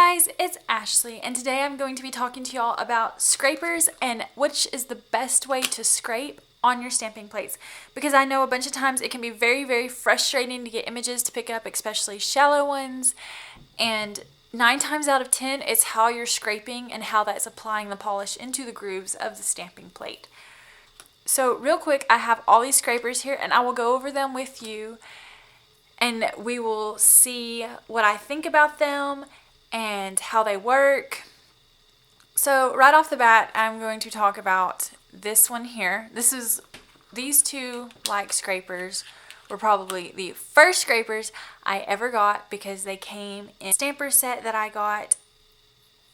guys, it's Ashley, and today I'm going to be talking to y'all about scrapers and which is the best way to scrape on your stamping plates, because I know a bunch of times it can be very frustrating to get images to pick up, especially shallow ones, and 9 times out of 10 it's how you're scraping and how that's applying the polish into the grooves of the stamping plate. So real quick, I have all these scrapers here and I will go over them with you and we will see what I think about them and how they work. So right off the bat, I'm going to talk about this one here. These two scrapers were probably the first scrapers I ever got because they came in a stamper set that I got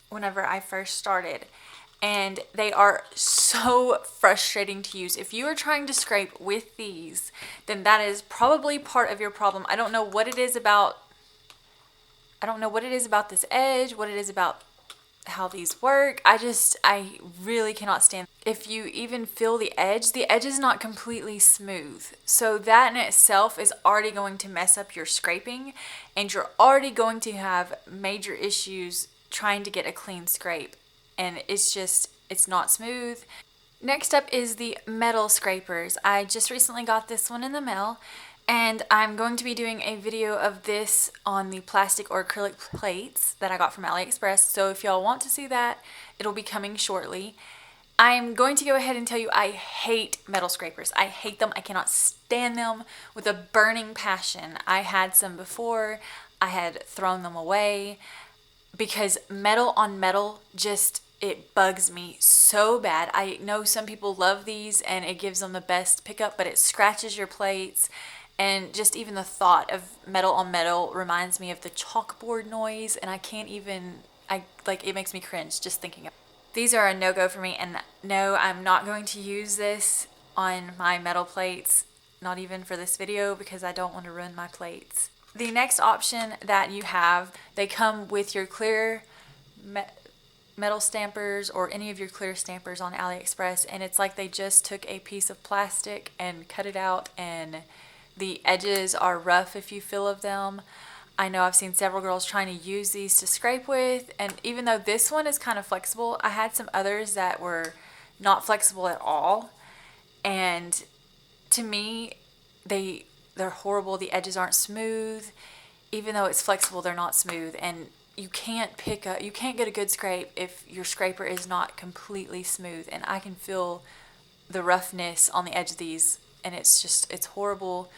whenever I first started. And they are so frustrating to use. If you are trying to scrape with these, then that is probably part of your problem. I don't know what it is about this edge, what it is about how these work. I really cannot stand. If you even feel the edge is not completely smooth. So that in itself is already going to mess up your scraping, and you're already going to have major issues trying to get a clean scrape. And it's not smooth. Next up is the metal scrapers. I just recently got this one in the mail, and I'm going to be doing a video of this on the plastic or acrylic plates that I got from AliExpress. So if y'all want to see that, it'll be coming shortly. I'm going to go ahead and tell you I hate metal scrapers. I hate them. I cannot stand them with a burning passion. I had some before. I had thrown them away because metal on metal it bugs me so bad. I know some people love these and it gives them the best pickup, but it scratches your plates. And just even the thought of metal on metal reminds me of the chalkboard noise, and it makes me cringe just thinking of it. These are a no-go for me, and no, I'm not going to use this on my metal plates, not even for this video, because I don't want to ruin my plates. The next option that you have, they come with your clear metal stampers or any of your clear stampers on AliExpress, and it's like they just took a piece of plastic and cut it out, and the edges are rough if you feel of them. I know I've seen several girls trying to use these to scrape with, and even though this one is kind of flexible, I had some others that were not flexible at all, and to me they're horrible. The edges aren't smooth. Even though it's flexible, they're not smooth, and you can't get a good scrape if your scraper is not completely smooth, and I can feel the roughness on the edge of these, and it's horrible.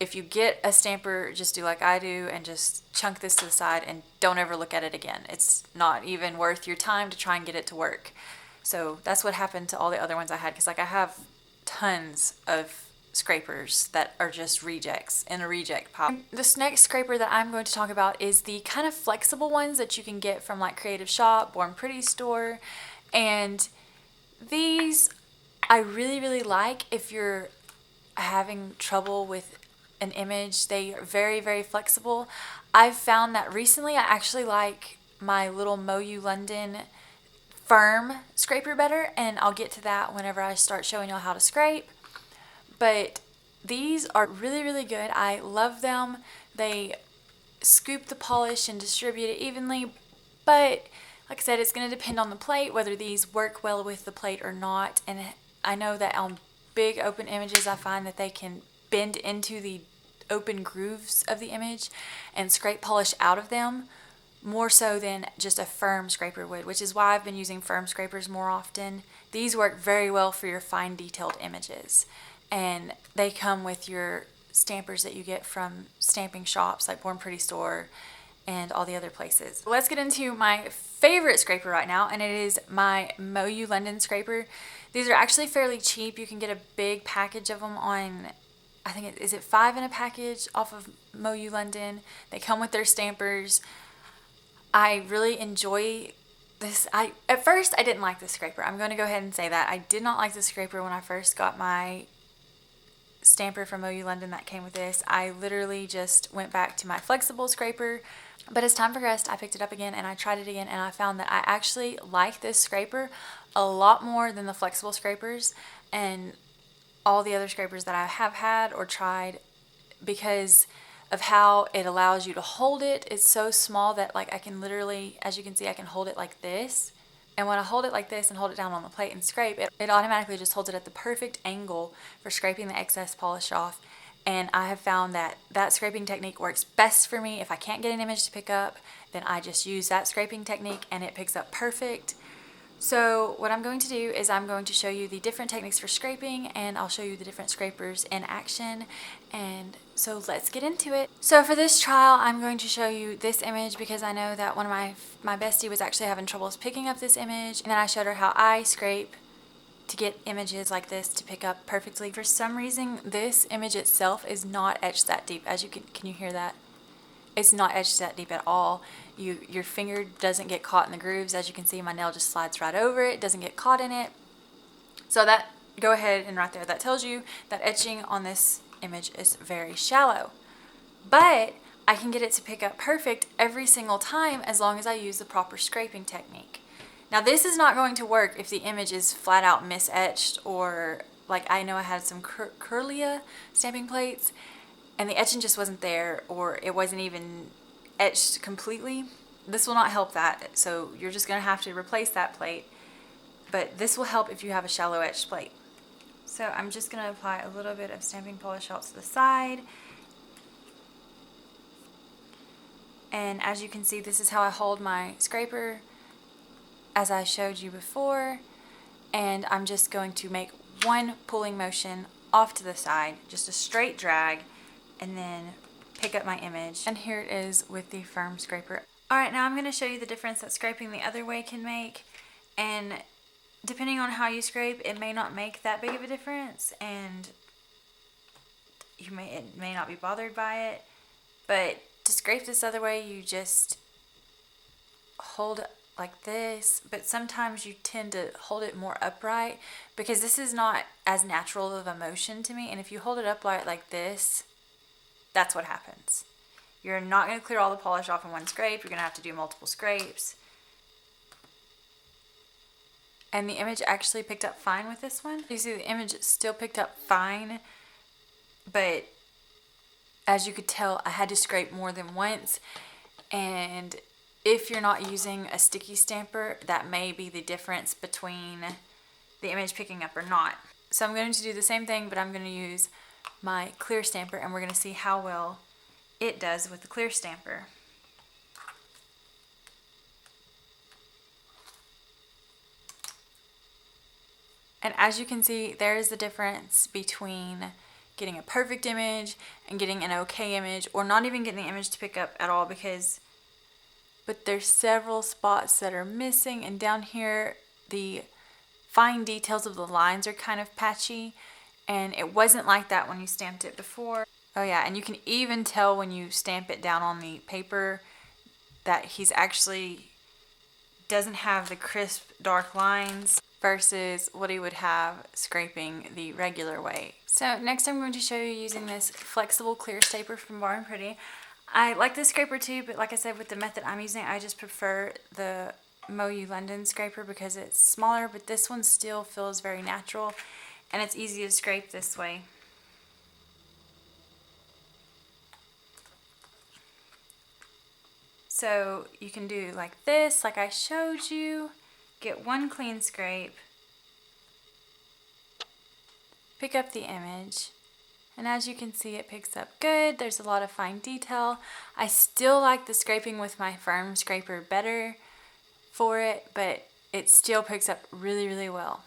If you get a stamper, just do like I do and just chunk this to the side and don't ever look at it again. It's not even worth your time to try and get it to work. So that's what happened to all the other ones I had, because I have tons of scrapers that are just rejects in a reject pile. This next scraper that I'm going to talk about is the kind of flexible ones that you can get from Creative Shop, Born Pretty store, and these I really like if you're having trouble with an image. They are very flexible. I've found that recently I actually like my little Moyou London firm scraper better, and I'll get to that whenever I start showing y'all how to scrape. But these are really good. I love them. They scoop the polish and distribute it evenly, but like I said, it's going to depend on the plate whether these work well with the plate or not. And I know that on big open images I find that they can bend into the open grooves of the image and scrape polish out of them more so than just a firm scraper would, which is why I've been using firm scrapers more often. These work very well for your fine detailed images. And they come with your stampers that you get from stamping shops like Born Pretty store and all the other places. Let's get into my favorite scraper right now, and it is my Moyou London scraper. These are actually fairly cheap. You can get a big package of them on, I think is it 5 in a package off of Moyou London. They come with their stampers. I really enjoy this. At first I didn't like this scraper. I'm going to go ahead and say that. I did not like this scraper when I first got my stamper from Moyou London that came with this. I literally just went back to my flexible scraper, but as time progressed I picked it up again and I tried it again, and I found that I actually like this scraper a lot more than the flexible scrapers and all the other scrapers that I have had or tried, because of how it allows you to hold it. It's so small that like I can literally, as you can see, I can hold it like this. And when I hold it like this and hold it down on the plate and scrape, it automatically just holds it at the perfect angle for scraping the excess polish off. And I have found that that scraping technique works best for me. If I can't get an image to pick up, then I just use that scraping technique and it picks up perfect. So what I'm going to do is I'm going to show you the different techniques for scraping, and I'll show you the different scrapers in action. And so let's get into it. So for this trial, I'm going to show you this image because I know that one of my bestie was actually having troubles picking up this image. And then I showed her how I scrape to get images like this to pick up perfectly. For some reason, this image itself is not etched that deep. As you can you hear that? It's not etched that deep at all. Your finger doesn't get caught in the grooves. As you can see, my nail just slides right over it, doesn't get caught in it. So that, go ahead and right there, that tells you that etching on this image is very shallow. But I can get it to pick up perfect every single time as long as I use the proper scraping technique. Now this is not going to work if the image is flat out misetched, or like I know I had some Curlia stamping plates and the etching just wasn't there, or it wasn't even etched completely. This will not help that, so you're just going to have to replace that plate. But this will help if you have a shallow etched plate. So I'm just going to apply a little bit of stamping polish out to the side. And as you can see, this is how I hold my scraper, as I showed you before. And I'm just going to make one pulling motion off to the side, just a straight drag, and then pick up my image. And here it is with the firm scraper. Alright, now I'm going to show you the difference that scraping the other way can make. And depending on how you scrape, it may not make that big of a difference, and it may not be bothered by it. But to scrape this other way, you just hold it like this, but sometimes you tend to hold it more upright because this is not as natural of a motion to me. And if you hold it upright like this, that's what happens. You're not going to clear all the polish off in one scrape. You're going to have to do multiple scrapes. And the image actually picked up fine with this one. You see the image still picked up fine, but as you could tell, I had to scrape more than once. And if you're not using a sticky stamper, that may be the difference between the image picking up or not. So I'm going to do the same thing, but I'm going to use my clear stamper, and we're going to see how well it does with the clear stamper. And as you can see, there is the difference between getting a perfect image and getting an okay image, or not even getting the image to pick up at all, but there's several spots that are missing, and down here the fine details of the lines are kind of patchy, and it wasn't like that when you stamped it before. Oh yeah, and you can even tell when you stamp it down on the paper that he's actually doesn't have the crisp dark lines versus what he would have scraping the regular way. So next I'm going to show you using this flexible clear scraper from Bar and Pretty. I like this scraper too, but like I said, with the method I'm using, I just prefer the Moyou London scraper because it's smaller, but this one still feels very natural and it's easy to scrape this way. So you can do like this, like I showed you, get one clean scrape, pick up the image, and as you can see, it picks up good. There's a lot of fine detail. I still like the scraping with my firm scraper better for it, but it still picks up really, really well.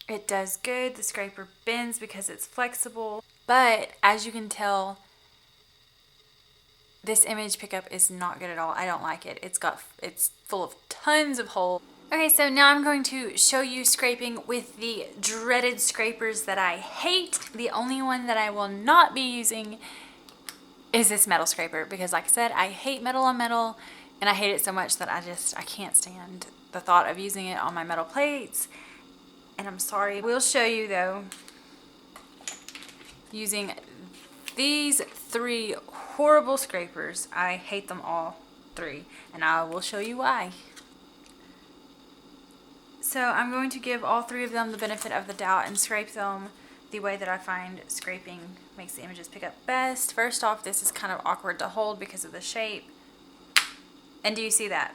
It does good. The scraper bends because it's flexible, but as you can tell, this image pickup is not good at all. I don't like it. It's full of tons of holes. Okay, so now I'm going to show you scraping with the dreaded scrapers that I hate. The only one that I will not be using is this metal scraper because, like I said, I hate metal on metal, and I hate it so much that I can't stand the thought of using it on my metal plates. And I'm sorry. We'll show you though using these three horrible scrapers. I hate them all three, and I will show you why. So I'm going to give all three of them the benefit of the doubt and scrape them the way that I find scraping makes the images pick up best. First off, this is kind of awkward to hold because of the shape. And do you see that?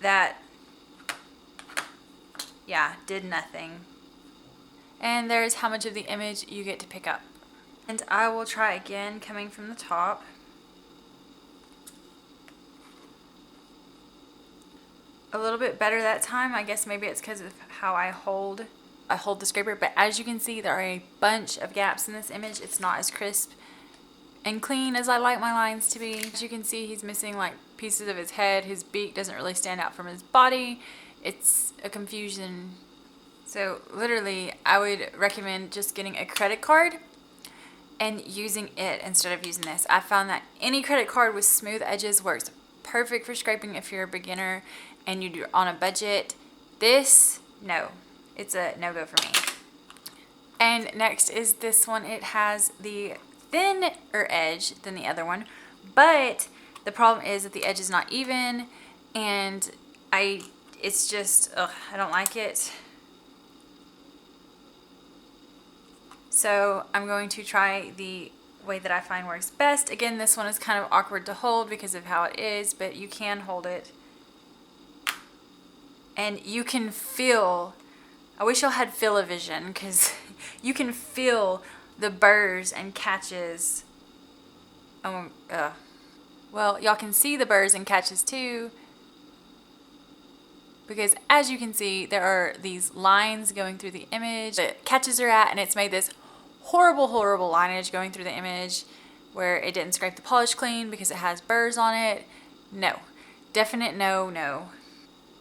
That, yeah, did nothing. And there's how much of the image you get to pick up. And I will try again coming from the top. A little bit better that time. I guess maybe it's because of how I hold the scraper, but as you can see, there are a bunch of gaps in this image. It's not as crisp and clean as I like my lines to be. As you can see, he's missing like pieces of his head. His beak doesn't really stand out from his body. It's a confusion. So literally, I would recommend just getting a credit card and using it instead of using this. I found that any credit card with smooth edges works perfect for scraping if you're a beginner and you're on a budget. This, no. It's a no-go for me. And next is this one. It has the thinner edge than the other one, but the problem is that the edge is not even, and it's just, ugh, I don't like it. So I'm going to try the way that I find works best. Again, this one is kind of awkward to hold because of how it is, but you can hold it. And you can feel, I wish y'all had feel-o-vision, because you can feel the burrs and catches. Well, y'all can see the burrs and catches too, because as you can see, there are these lines going through the image. The catches are at, and it's made this horrible, horrible lineage going through the image where it didn't scrape the polish clean because it has burrs on it. No. Definite no, no.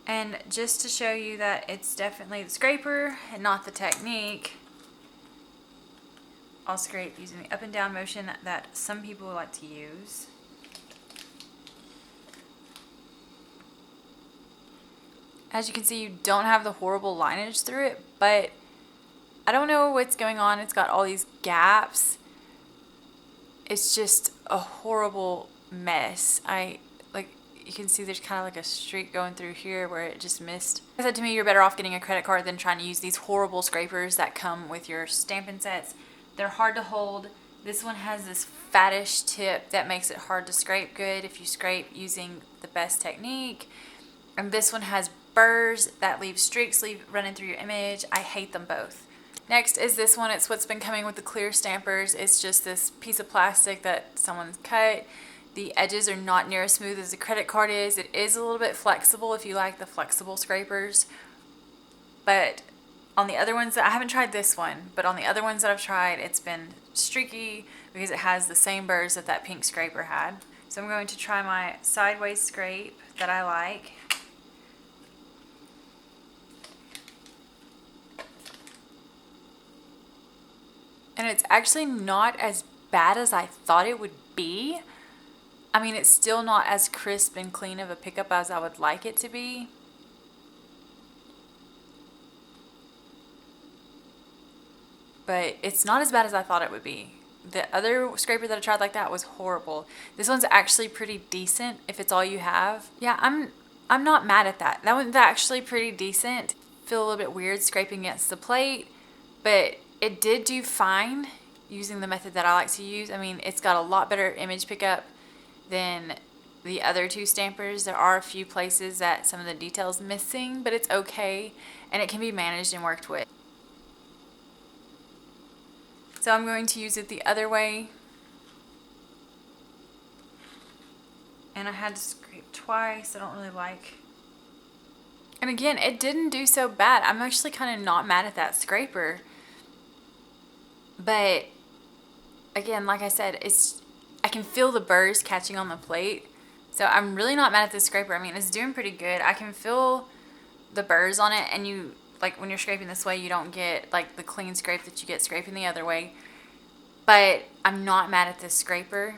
And just to show you that it's definitely the scraper and not the technique, I'll scrape using the up and down motion that some people like to use. As you can see, you don't have the horrible lineage through it, but I don't know what's going on. It's got all these gaps. It's just a horrible mess. You can see there's kind of like a streak going through here where it just missed. I said to me, you're better off getting a credit card than trying to use these horrible scrapers that come with your Stampin' sets. They're hard to hold. This one has this fattish tip that makes it hard to scrape good if you scrape using the best technique. And this one has burrs that leave streaks running through your image. I hate them both. Next is this one. It's what's been coming with the clear stampers. It's just this piece of plastic that someone's cut. The edges are not near as smooth as the credit card is. It is a little bit flexible if you like the flexible scrapers. But on the other ones, I haven't tried this one, but on the other ones that I've tried, it's been streaky because it has the same burrs that that pink scraper had. So I'm going to try my sideways scrape that I like. And it's actually not as bad as I thought it would be. I mean, it's still not as crisp and clean of a pickup as I would like it to be. But it's not as bad as I thought it would be. The other scraper that I tried like that was horrible. This one's actually pretty decent if it's all you have. Yeah, I'm not mad at that. That one's actually pretty decent. Feel a little bit weird scraping against the plate, but it did do fine using the method that I like to use. I mean, it's got a lot better image pickup than the other two stampers. There are a few places that some of the details missing, but it's okay and it can be managed and worked with. So I'm going to use it the other way. And I had to scrape twice. I don't really like. And again, it didn't do so bad. I'm actually kind of not mad at that scraper. But again, like I said, I can feel the burrs catching on the plate. So I'm really not mad at this scraper. I mean, it's doing pretty good. I can feel the burrs on it, and you, like when you're scraping this way, you don't get like the clean scrape that you get scraping the other way. But I'm not mad at this scraper.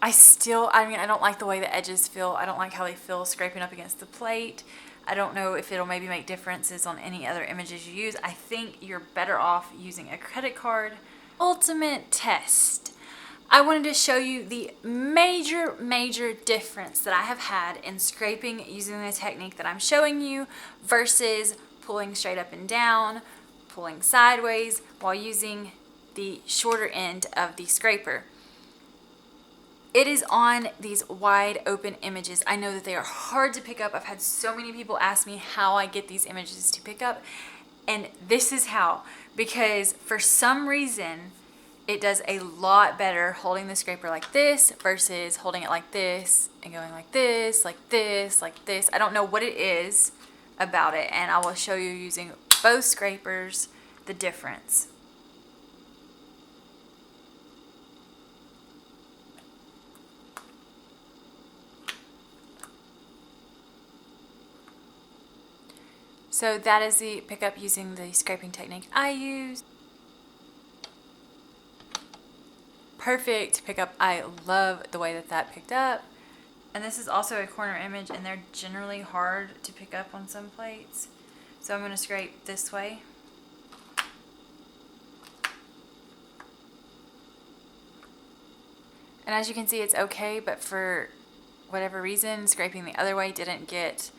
I don't like the way the edges feel. I don't like how they feel scraping up against the plate. I don't know if it'll maybe make differences on any other images you use. I think you're better off using a credit card. Ultimate test. I wanted to show you the major difference that I have had in scraping using the technique that I'm showing you versus pulling straight up and down, pulling sideways while using the shorter end of the scraper. It is on these wide open images. I know that they are hard to pick up. I've had so many people ask me how I get these images to pick up, and this is how, because for some reason it does a lot better holding the scraper like this versus holding it like this and going like this, like this, like this. I don't know what it is about it, and I will show you using both scrapers the difference. So that is the pickup using the scraping technique I use. Perfect pickup. I love the way that that picked up. And this is also a corner image, and they're generally hard to pick up on some plates. So I'm going to scrape this way. And as you can see, it's okay, but for whatever reason, scraping the other way didn't get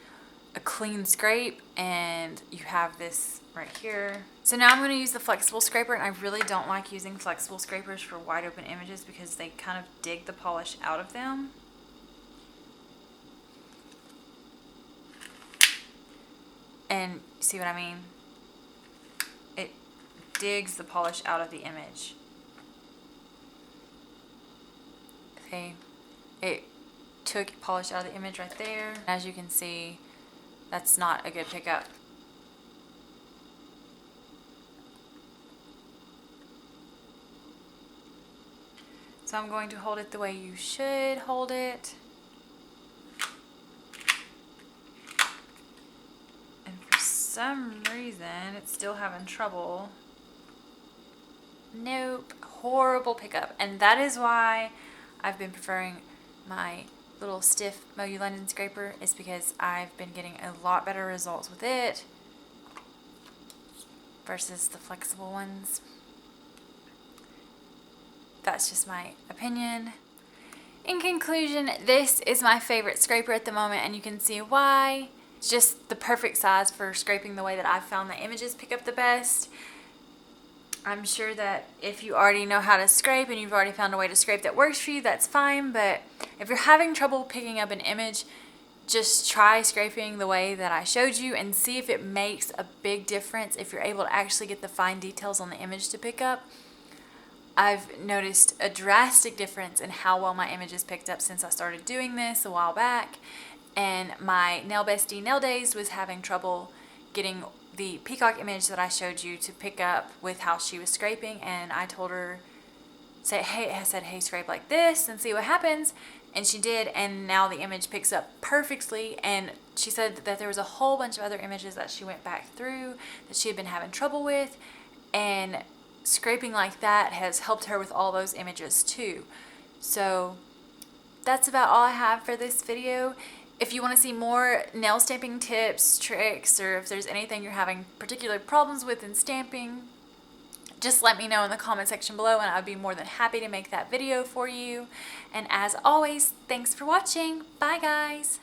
a clean scrape, and you have this right here. So now I'm going to use the flexible scraper, and I really don't like using flexible scrapers for wide open images because they kind of dig the polish out of them. And see what I mean? It digs the polish out of the image. Okay, it took polish out of the image right there. As you can see, that's not a good pickup. So I'm going to hold it the way you should hold it. And for some reason, it's still having trouble. Nope, horrible pickup. And that is why I've been preferring my little stiff Moyou London scraper, is because I've been getting a lot better results with it versus the flexible ones. That's just my opinion. In conclusion, this is my favorite scraper at the moment, and you can see why. It's just the perfect size for scraping the way that I've found the images pick up the best. I'm sure that if you already know how to scrape and you've already found a way to scrape that works for you, that's fine. But if you're having trouble picking up an image, just try scraping the way that I showed you and see if it makes a big difference if you're able to actually get the fine details on the image to pick up. I've noticed a drastic difference in how well my image is picked up since I started doing this a while back. And my nail bestie Nail Days was having trouble getting the peacock image that I showed you to pick up with how she was scraping, and I told her, I said, hey, scrape like this and see what happens, and she did, and now the image picks up perfectly. And she said that there was a whole bunch of other images that she went back through that she had been having trouble with, and scraping like that has helped her with all those images too. So that's about all I have for this video. If you want to see more nail stamping tips, tricks, or if there's anything you're having particular problems with in stamping, just let me know in the comment section below, and I'd be more than happy to make that video for you. And as always, thanks for watching. Bye guys.